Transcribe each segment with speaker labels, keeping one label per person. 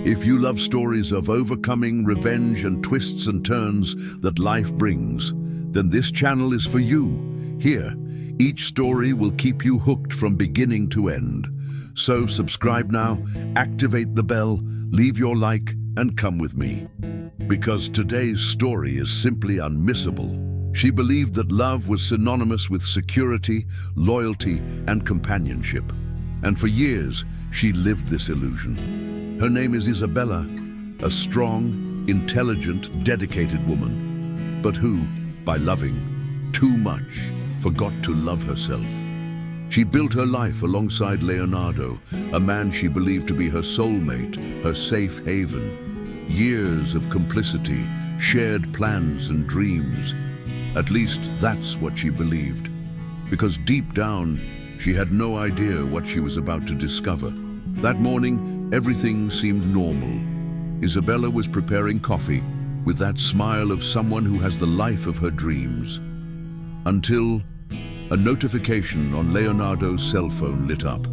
Speaker 1: If you love stories of overcoming, revenge, and twists and turns that life brings, then this channel is for you. Here, each story will keep you hooked from beginning to end. So subscribe now, activate the bell, leave your like, and come with me. Because today's story is simply unmissable. She believed that love was synonymous with security, loyalty, and companionship. And for years, she lived this illusion. Her name is Isabella, a strong, intelligent, dedicated woman, but who, by loving too much, forgot to love herself. She built her life alongside Leonardo, a man she believed to be her soulmate, her safe haven. Years of complicity, shared plans and dreams. At least that's what she believed, because deep down, she had no idea what she was about to discover. That morning, everything seemed normal. Isabella was preparing coffee with that smile of someone who has the life of her dreams. Until a notification on Leonardo's cell phone lit up.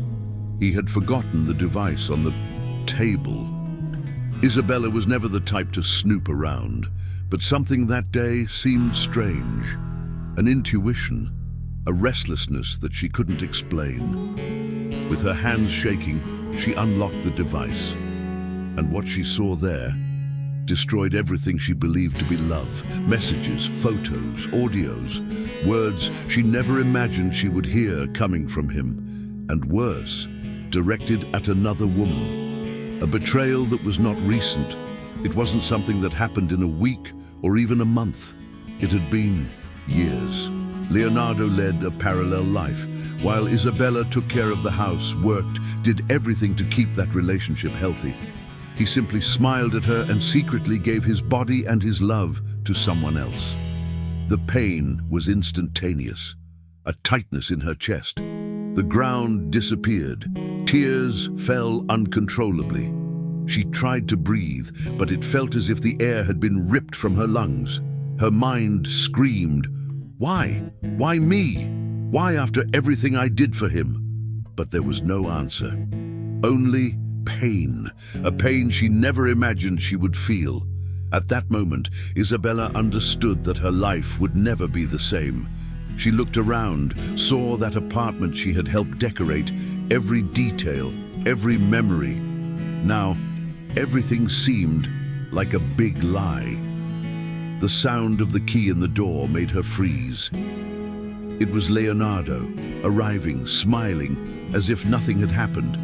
Speaker 1: He had forgotten the device on the table. Isabella was never the type to snoop around, but something that day seemed strange. An intuition, a restlessness that she couldn't explain. With her hands shaking, she unlocked the device. And what she saw there destroyed everything she believed to be love. Messages, photos, audios, words she never imagined she would hear coming from him. And worse, directed at another woman. A betrayal that was not recent. It wasn't something that happened in a week or even a month. It had been years. Leonardo led a parallel life, while Isabella took care of the house, worked, did everything to keep that relationship healthy. He simply smiled at her and secretly gave his body and his love to someone else. The pain was instantaneous, a tightness in her chest. The ground disappeared. Tears fell uncontrollably. She tried to breathe, but it felt as if the air had been ripped from her lungs. Her mind screamed, "Why? Why me? Why after everything I did for him?" But there was no answer. Only pain, a pain she never imagined she would feel. At that moment, Isabella understood that her life would never be the same. She looked around, saw that apartment she had helped decorate, every detail, every memory. Now, everything seemed like a big lie. The sound of the key in the door made her freeze. It was Leonardo, arriving, smiling, as if nothing had happened.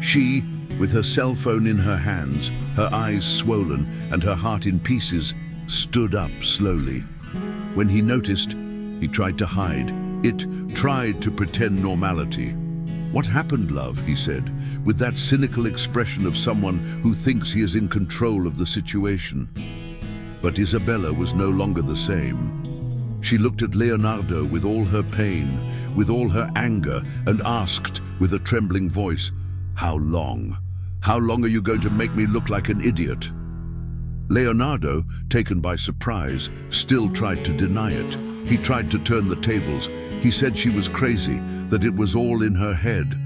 Speaker 1: She, with her cell phone in her hands, her eyes swollen and her heart in pieces, stood up slowly. When he noticed, he tried to hide. It tried to pretend normality. "What happened, love?" he said, with that cynical expression of someone who thinks he is in control of the situation. But Isabella was no longer the same. She looked at Leonardo with all her pain, with all her anger, and asked with a trembling voice, "How long? How long are you going to make me look like an idiot?" Leonardo, taken by surprise, still tried to deny it. He tried to turn the tables. He said she was crazy, that it was all in her head.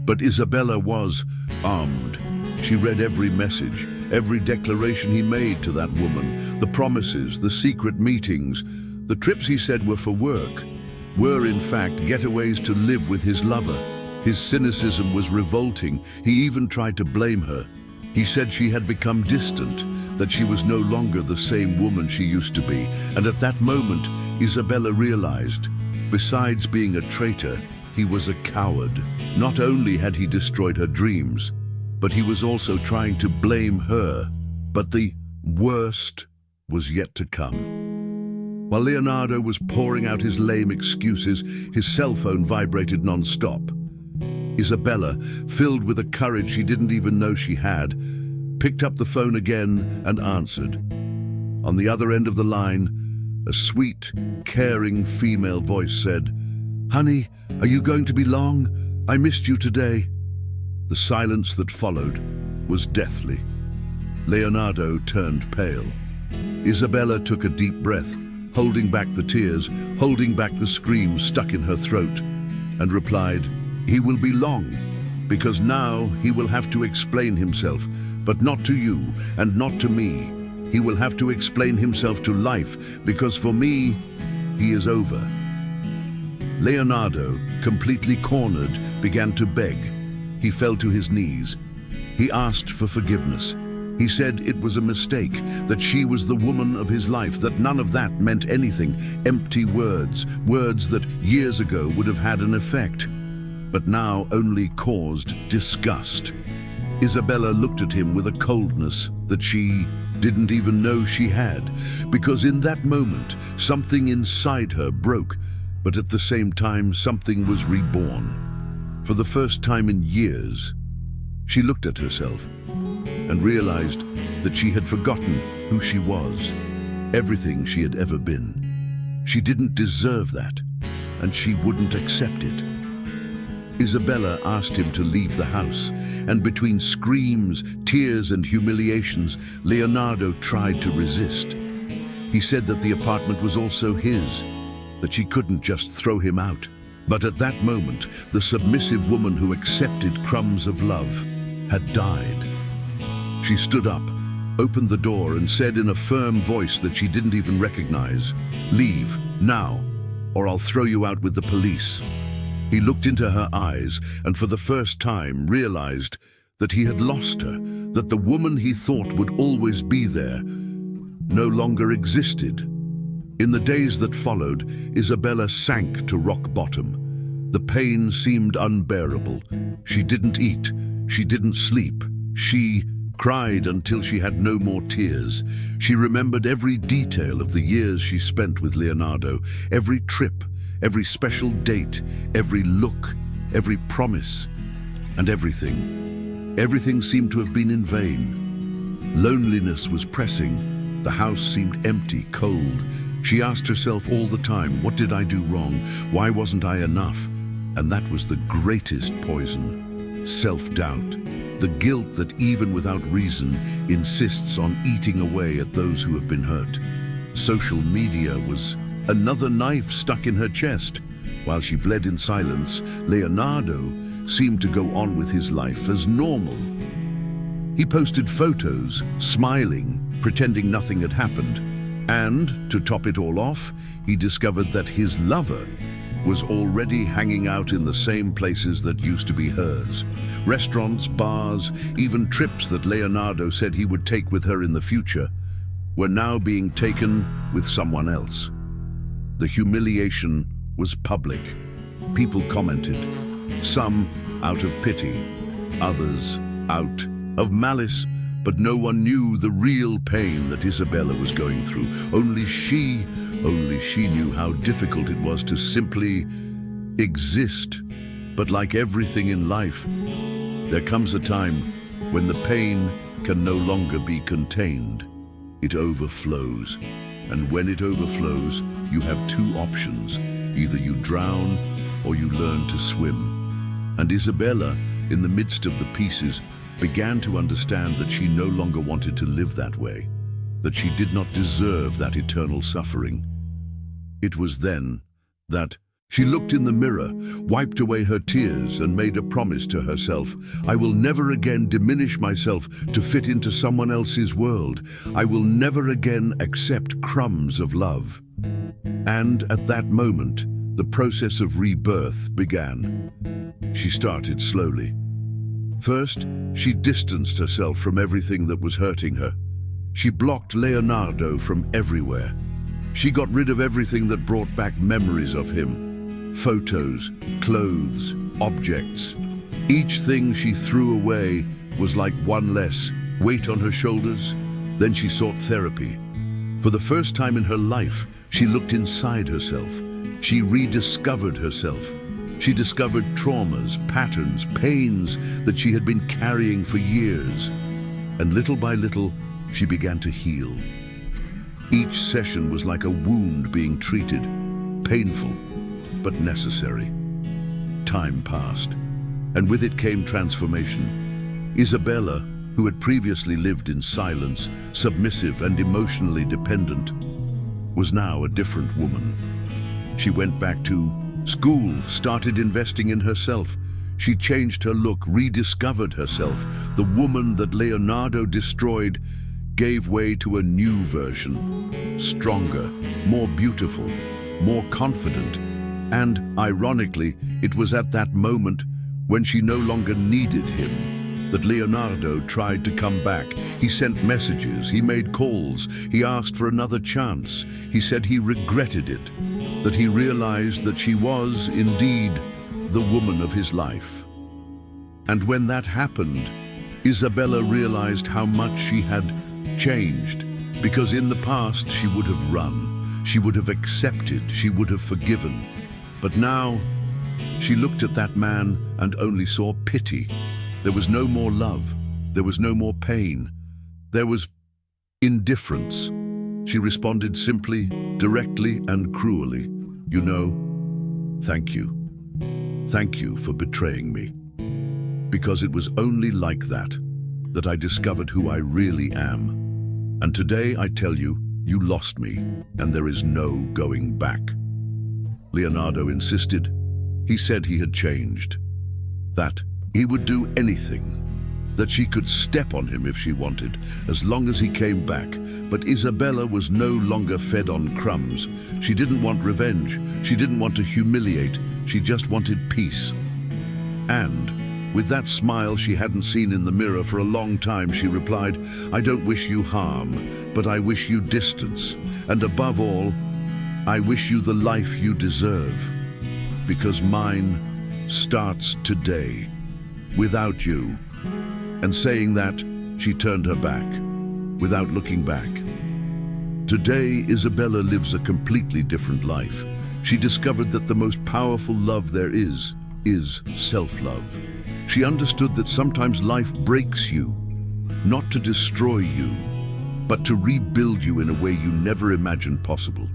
Speaker 1: But Isabella was armed. She read every message, every declaration he made to that woman, the promises, the secret meetings. The trips he said were for work, were in fact getaways to live with his lover. His cynicism was revolting. He even tried to blame her. He said she had become distant, that she was no longer the same woman she used to be. And at that moment, Isabella realized, besides being a traitor, he was a coward. Not only had he destroyed her dreams, but he was also trying to blame her. But the worst was yet to come. While Leonardo was pouring out his lame excuses, his cell phone vibrated non-stop. Isabella, filled with a courage she didn't even know she had, picked up the phone again and answered. On the other end of the line, a sweet, caring female voice said, "Honey, are you going to be long? I missed you today." The silence that followed was deathly. Leonardo turned pale. Isabella took a deep breath, holding back the tears, holding back the screams stuck in her throat, and replied, "He will be long, because now he will have to explain himself, But not to you and not to me. He will have to explain himself to life, because for me, he is over. Leonardo, completely cornered, began to beg. He fell to his knees. He asked for forgiveness. He said it was a mistake, that she was the woman of his life, that none of that meant anything. Empty words, words that years ago would have had an effect, but now only caused disgust. Isabella looked at him with a coldness that she didn't even know she had, because in that moment, something inside her broke, but at the same time, something was reborn. For the first time in years, she looked at herself and realized that she had forgotten who she was, everything she had ever been. She didn't deserve that, and she wouldn't accept it. Isabella asked him to leave the house, and between screams, tears, and humiliations, Leonardo tried to resist. He said that the apartment was also his, that she couldn't just throw him out. But at that moment, the submissive woman who accepted crumbs of love had died. She stood up, opened the door, and said in a firm voice that she didn't even recognize, "Leave, now, or I'll throw you out with the police." He looked into her eyes and for the first time realized that he had lost her, that the woman he thought would always be there no longer existed. In the days that followed, Isabella sank to rock bottom. The pain seemed unbearable. She didn't eat, she didn't sleep. She cried until she had no more tears. She remembered every detail of the years she spent with Leonardo, every trip, every special date, every look, every promise, and everything. Everything seemed to have been in vain. Loneliness was pressing. The house seemed empty, cold. She asked herself all the time, what did I do wrong? Why wasn't I enough? And that was the greatest poison. Self-doubt. The guilt that even without reason insists on eating away at those who have been hurt. Social media was another knife stuck in her chest. While she bled in silence, Leonardo seemed to go on with his life as normal. He posted photos, smiling, pretending nothing had happened. And, to top it all off, he discovered that his lover was already hanging out in the same places that used to be hers. Restaurants, bars, even trips that Leonardo said he would take with her in the future were now being taken with someone else. The humiliation was public. People commented, some out of pity, others out of malice, but no one knew the real pain that Isabella was going through. Only she knew how difficult it was to simply exist. But like everything in life, there comes a time when the pain can no longer be contained. It overflows. And when it overflows, you have two options. Either you drown or you learn to swim. And Isabella, in the midst of the pieces, began to understand that she no longer wanted to live that way, that she did not deserve that eternal suffering. It was then that she looked in the mirror, wiped away her tears, and made a promise to herself. I will never again diminish myself to fit into someone else's world. I will never again accept crumbs of love. And at that moment, the process of rebirth began. She started slowly. First, she distanced herself from everything that was hurting her. She blocked Leonardo from everywhere. She got rid of everything that brought back memories of him. Photos, clothes, objects. Each thing she threw away was like one less weight on her shoulders. Then she sought therapy. For the first time in her life, she looked inside herself. She rediscovered herself. She discovered traumas, patterns, pains that she had been carrying for years. And little by little, she began to heal. Each session was like a wound being treated, painful, but necessary. Time passed, and with it came transformation. Isabella, who had previously lived in silence, submissive and emotionally dependent, was now a different woman. She went back to school, started investing in herself. She changed her look, rediscovered herself. The woman that Leonardo destroyed gave way to a new version, stronger, more beautiful, more confident. And, ironically, it was at that moment, when she no longer needed him, that Leonardo tried to come back. He sent messages, he made calls, he asked for another chance. He said he regretted it, that he realized that she was, indeed, the woman of his life. And when that happened, Isabella realized how much she had changed, because in the past she would have run, she would have accepted, she would have forgiven. But now, she looked at that man and only saw pity. There was no more love, there was no more pain, there was indifference. She responded simply, directly and cruelly, "You know, thank you. Thank you for betraying me." Because it was only like that I discovered who I really am. And today I tell you, you lost me, and there is no going back. Leonardo insisted. He said he had changed, that he would do anything, that she could step on him if she wanted, as long as he came back. But Isabella was no longer fed on crumbs. She didn't want revenge. She didn't want to humiliate. She just wanted peace. And with that smile she hadn't seen in the mirror for a long time, she replied, "I don't wish you harm, but I wish you distance. And above all, I wish you the life you deserve. Because mine starts today, without you." And saying that, she turned her back, without looking back. Today, Isabella lives a completely different life. She discovered that the most powerful love there is self-love. She understood that sometimes life breaks you, not to destroy you, but to rebuild you in a way you never imagined possible.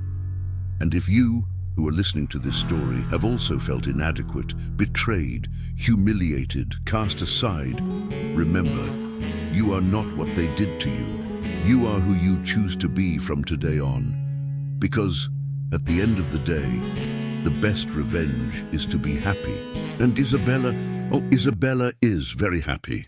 Speaker 1: And if you, who are listening to this story, have also felt inadequate, betrayed, humiliated, cast aside, remember, you are not what they did to you. You are who you choose to be from today on. Because at the end of the day, the best revenge is to be happy. And Isabella is very happy.